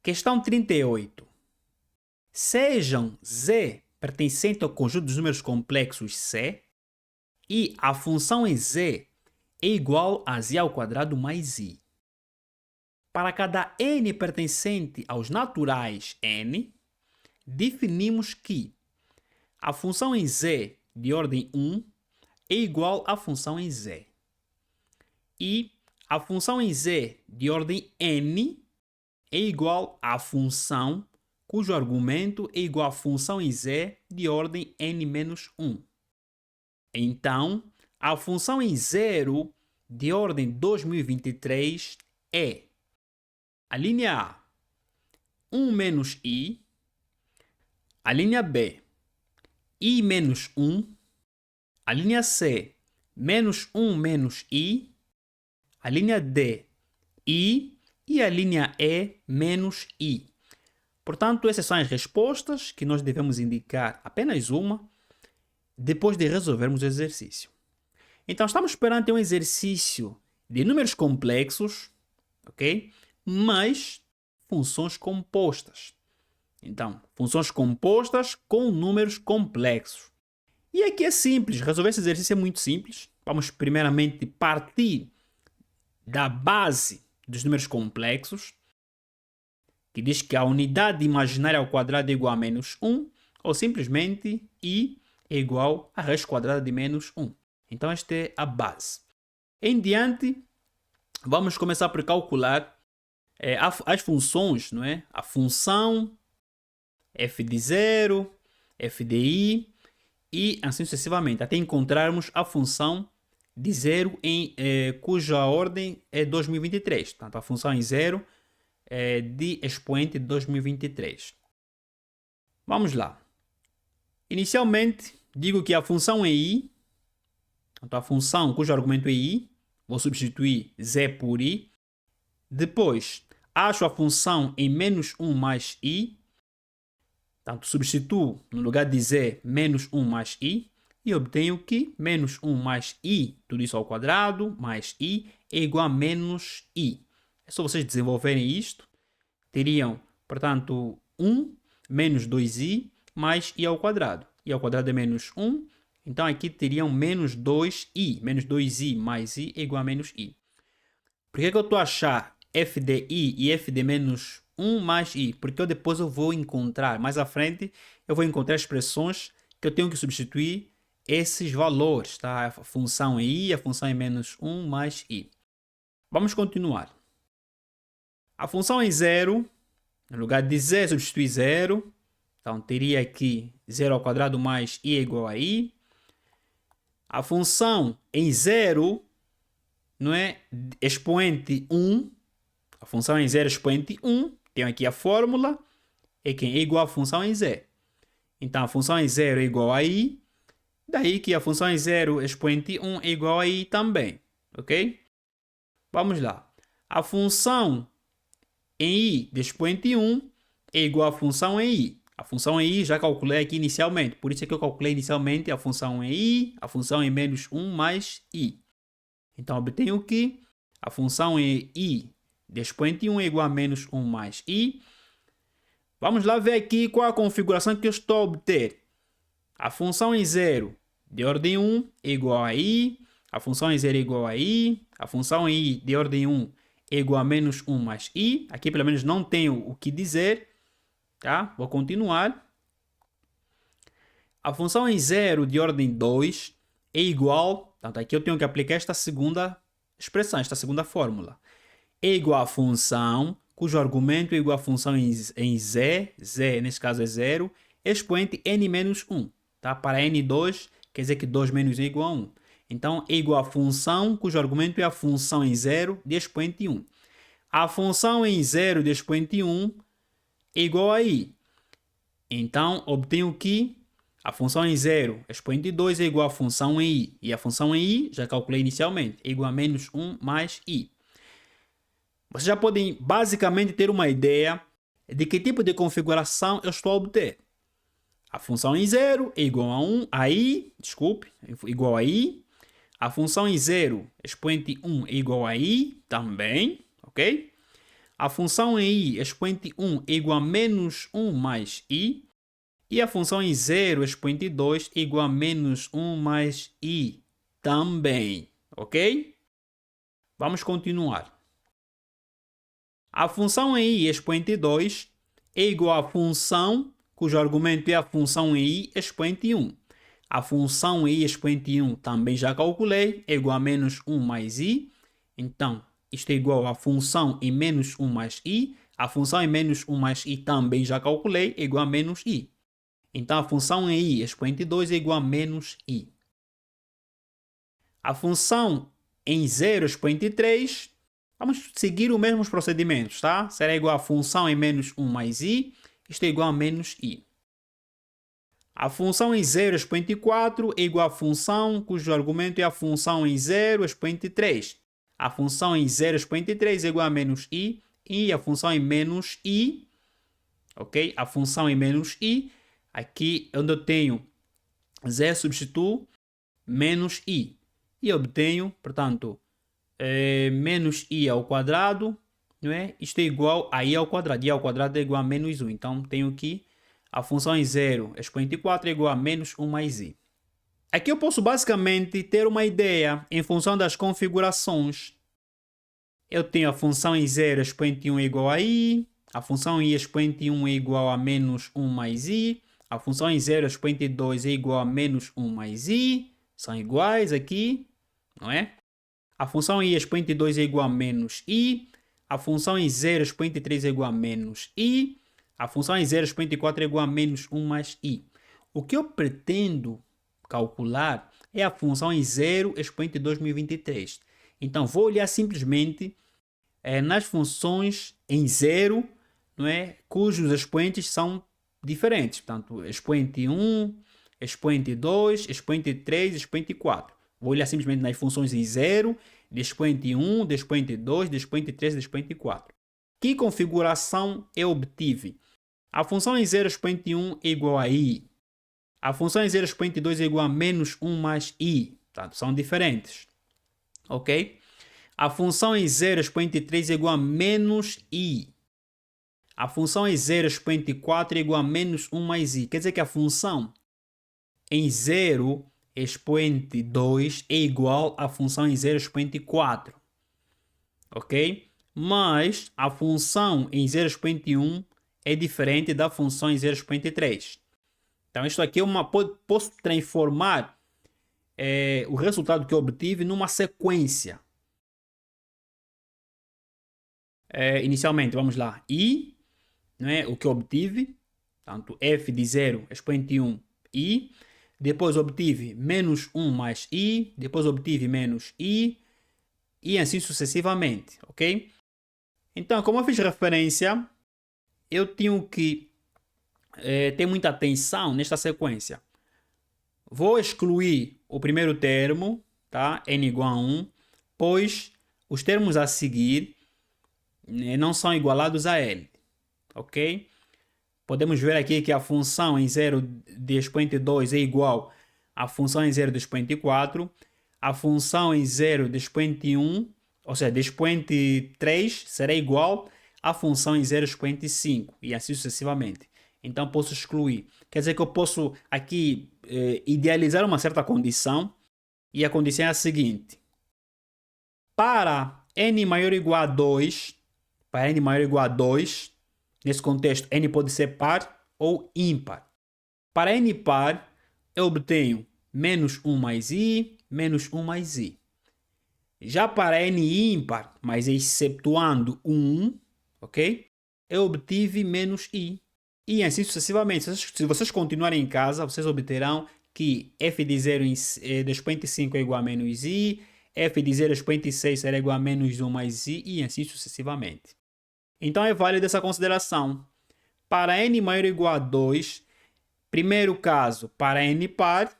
Questão 38. Sejam Z pertencente ao conjunto dos números complexos C e a função em Z é igual a Z ao quadrado mais I. Para cada n pertencente aos naturais n, definimos que a função em Z de ordem 1 é igual à função em Z. E a função em Z de ordem n é igual à função cujo argumento é igual à função em Z de ordem n-1. Então, a função em 0 de ordem 2023 é a linha A, 1 menos I, a linha B, I menos 1, a linha C, menos 1 menos I, a linha D, I e a linha E, menos I. Portanto, essas são as respostas que nós devemos indicar apenas uma depois de resolvermos o exercício. Então, estamos perante um exercício de números complexos, ok? Mas funções compostas. Então, funções compostas com números complexos. E aqui é simples, resolver esse exercício é muito simples. Vamos primeiramente partir da base dos números complexos, que diz que a unidade imaginária ao quadrado é igual a menos 1, ou simplesmente I é igual a raiz quadrada de menos 1. Então, esta é a base. Em diante, vamos começar por calcular as funções, não é? A função f de 0, f de i e assim sucessivamente, até encontrarmos a função de 0 cuja ordem é 2023. Portanto, a função em 0 é de expoente de 2023. Vamos lá. Inicialmente, digo que a função é i, portanto, a função cujo argumento é i, vou substituir z por i. Depois, acho a função em menos 1 mais i. Portanto, substituo no lugar de z menos 1 mais i. E obtenho que menos 1 mais i, tudo isso ao quadrado, mais i, é igual a menos i. É só vocês desenvolverem isto. Teriam, portanto, 1 menos 2i mais i ao quadrado. I ao quadrado é menos 1. Então, aqui teriam menos 2i. Menos 2i mais i é igual a menos i. Por que eu estou a achar f de i e f de menos 1 mais i? Porque depois eu vou encontrar, mais à frente, eu vou encontrar expressões que eu tenho que substituir esses valores, tá? A função em i, a função em menos 1 mais i. Vamos continuar. A função em 0, no lugar de z, substitui 0. Então, teria aqui 0 ao quadrado mais i é igual a i. A função em 0, não é? Expoente 1. A função em 0 expoente 1. Tenho aqui a fórmula. É igual à função em z. Então, a função em 0 é igual a i. Daí que a função em 0 expoente 1 é igual a i também. Ok? Vamos lá. A função em i de expoente 1 é igual à função em i. A função em i já calculei aqui inicialmente. Por isso é que eu calculei inicialmente a função em i, a função em menos 1 mais i. Então, obtenho que a função em i de expoente 1 é igual a menos 1 mais i. Vamos lá ver aqui qual a configuração que eu estou a obter. A função em 0 de ordem 1 é igual a i. A função em 0 é igual a i. A função em i de ordem 1 é igual a menos 1 mais i. Aqui, pelo menos, não tenho o que dizer. Tá? Vou continuar. A função em 0 de ordem 2 é igual... Portanto, aqui eu tenho que aplicar esta segunda expressão, esta segunda fórmula. É igual à função cujo argumento é igual à função em z. Z, nesse caso, é 0. Expoente n menos 1. Tá? Para n2, quer dizer que 2 menos 1 é igual a 1. Então, é igual à função cujo argumento é a função em 0 de expoente 1. A função em 0 de expoente 1 é igual a i. Então, obtenho que a função em 0, expoente 2, é igual à função em i. E a função em i, já calculei inicialmente, é igual a menos 1 mais i. Vocês já podem basicamente ter uma ideia de que tipo de configuração eu estou a obter. A função em 0 é igual a igual a i. A função em 0, expoente 1, é igual a i também, ok? A função em i expoente 1 é igual a menos 1 mais i. E a função em 0 expoente 2 é igual a menos 1 mais i também. Ok? Vamos continuar. A função em i expoente 2 é igual à função cujo argumento é a função em i expoente 1. A função em i expoente 1 também já calculei, é igual a menos 1 mais i. Então, isto é igual à função em menos 1 mais i. A função em menos 1 mais i também já calculei, é igual a menos i. Então, a função em i expoente 2 é igual a menos i. A função em 0 expoente 3, vamos seguir os mesmos procedimentos, tá? Será igual a função em menos 1 mais i. Isto é igual a menos i. A função em 0 expoente 4 é igual à função cujo argumento é a função em 0 expoente 3. A função em 0 expoente 3 é igual a menos i. E a função em menos i, ok? A função em menos i, aqui onde eu tenho 0, substituo menos i. E obtenho, portanto, menos i ao quadrado, não é? Isto é igual a i ao quadrado. I ao quadrado é igual a menos 1. Então, tenho aqui a função em 0 expoente 4 é igual a menos 1 mais i. Aqui eu posso basicamente ter uma ideia em função das configurações. Eu tenho a função em 0 expoente 1 é igual a i. A função em i expoente 1 é igual a menos 1 mais i. A função em 0 expoente 2 é igual a menos 1 mais i. São iguais aqui, não é? A função em i expoente 2 é igual a menos i. A função em 0 expoente 3 é igual a menos i. A função em 0 expoente 4 é igual a menos 1 mais i. O que eu pretendo calcular é a função em 0 expoente 2023. Então, vou olhar simplesmente nas funções em 0, não é? Cujos expoentes são diferentes. Portanto, expoente 1, expoente 2, expoente 3, expoente 4. Vou olhar simplesmente nas funções em 0, de expoente 1, de expoente 2, de expoente 3, de expoente 4. Que configuração eu obtive? A função em 0 expoente 1 é igual a i. A função em 0 expoente 2 é igual a menos 1 mais i. Portanto, são diferentes. Ok? A função em 0 expoente 3 é igual a menos i. A função em 0 expoente 4 é igual a menos 1 mais i. Quer dizer que a função em 0 expoente 2 é igual à função em 0 expoente 4. Ok? Mas a função em 0 expoente 1 é diferente da função em 0 expoente 3. Então, isto aqui posso transformar o resultado que eu obtive numa sequência. Inicialmente, vamos lá, i, não é? O que eu obtive, portanto, f de 0 expoente 1, i. Depois obtive menos 1 mais i. Depois obtive menos i. E assim sucessivamente, ok? Então, como eu fiz referência, eu tenho que ter muita atenção nesta sequência. Vou excluir o primeiro termo, tá? N igual a 1, pois os termos a seguir não são igualados a L, ok? Podemos ver aqui que a função em 0 de expoente 2 é igual à função em 0 de expoente 4. A função em 0 de expoente 1, ou seja, de expoente 3, será igual à função em 0 expoente 5 e assim sucessivamente. Então, posso excluir. Quer dizer que eu posso aqui idealizar uma certa condição e a condição é a seguinte. Para n maior ou igual a 2, nesse contexto, n pode ser par ou ímpar. Para n par, eu obtenho menos 1 mais i, menos 1 mais i. Já para n ímpar, mas excetuando 1, ok? Eu obtive menos i. E assim sucessivamente. Se vocês continuarem em casa, vocês obterão que f de 0 de expoente 5 é igual a menos i, f de 0 expoente 6 será igual a menos 1 mais i, e assim sucessivamente. Então é válida essa consideração. Para n maior ou igual a 2, primeiro caso, para n par,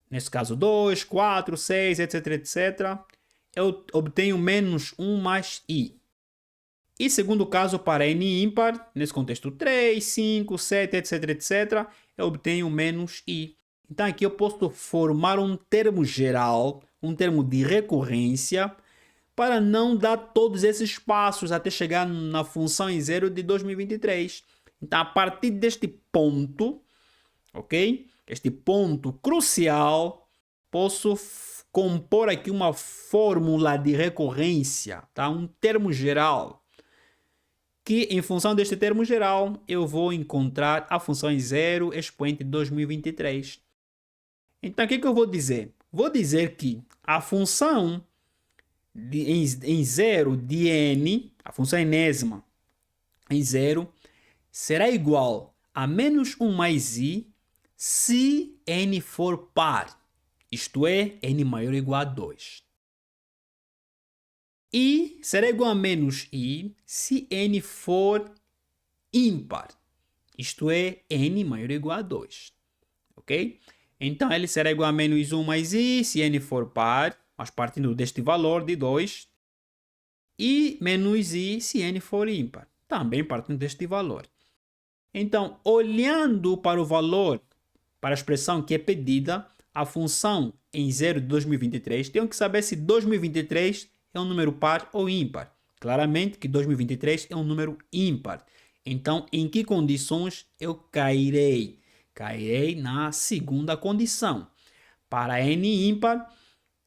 nesse caso 2, 4, 6, etc, etc, eu obtenho menos 1 mais i. E segundo caso, para n ímpar, nesse contexto 3, 5, 7, etc, etc, eu obtenho menos i. Então aqui eu posso formar um termo geral, um termo de recorrência, para não dar todos esses passos até chegar na função em zero de 2023. Então, a partir deste ponto, ok? Este ponto crucial, posso compor aqui uma fórmula de recorrência, tá? Um termo geral, que em função deste termo geral, eu vou encontrar a função em zero expoente de 2023. Então, o que eu vou dizer? Vou dizer que a função em zero de n, a função enésima em zero, será igual a menos 1 mais i se n for par, isto é, n maior ou igual a 2. E será igual a menos i se n for ímpar, isto é, n maior ou igual a 2. Ok? Então, ele será igual a menos 1 mais i se n for par, mas partindo deste valor de 2, e menos i se n for ímpar, também partindo deste valor. Então, olhando para o valor, para a expressão que é pedida, a função em zero de 2023, tenho que saber se 2023 é um número par ou ímpar. Claramente que 2023 é um número ímpar. Então, em que condições eu cairei? Cairei na segunda condição. Para n ímpar,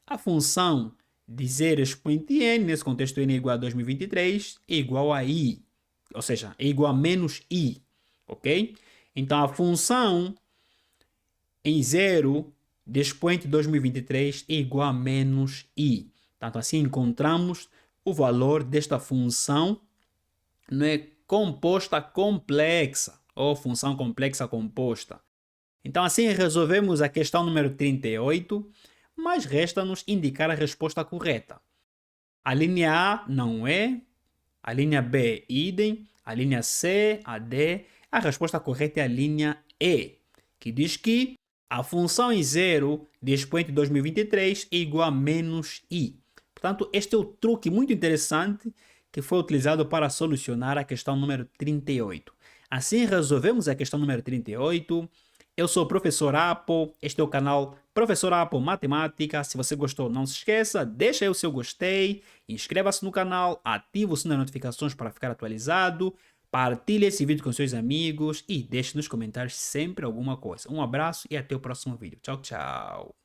a função de 0 expoente n, nesse contexto n é igual a 2023, é igual a i. Ou seja, é igual a menos i. Ok? Então, a função em 0 de expoente 2023 é igual a menos i. Portanto, assim encontramos o valor desta função, não é, composta complexa, ou função complexa composta. Então, assim resolvemos a questão número 38, mas resta-nos indicar a resposta correta. A linha A não é, a linha B idem, a linha C, a D. A resposta correta é a linha E, que diz que a função em zero de expoente 2023 é igual a menos i. Portanto, este é o truque muito interessante que foi utilizado para solucionar a questão número 38. Assim resolvemos a questão número 38. Eu sou o Professor Apo, este é o canal Professor Apo Matemática. Se você gostou, não se esqueça, deixa aí o seu gostei, inscreva-se no canal, ative o sininho das notificações para ficar atualizado, partilhe esse vídeo com seus amigos e deixe nos comentários sempre alguma coisa. Um abraço e até o próximo vídeo. Tchau, tchau.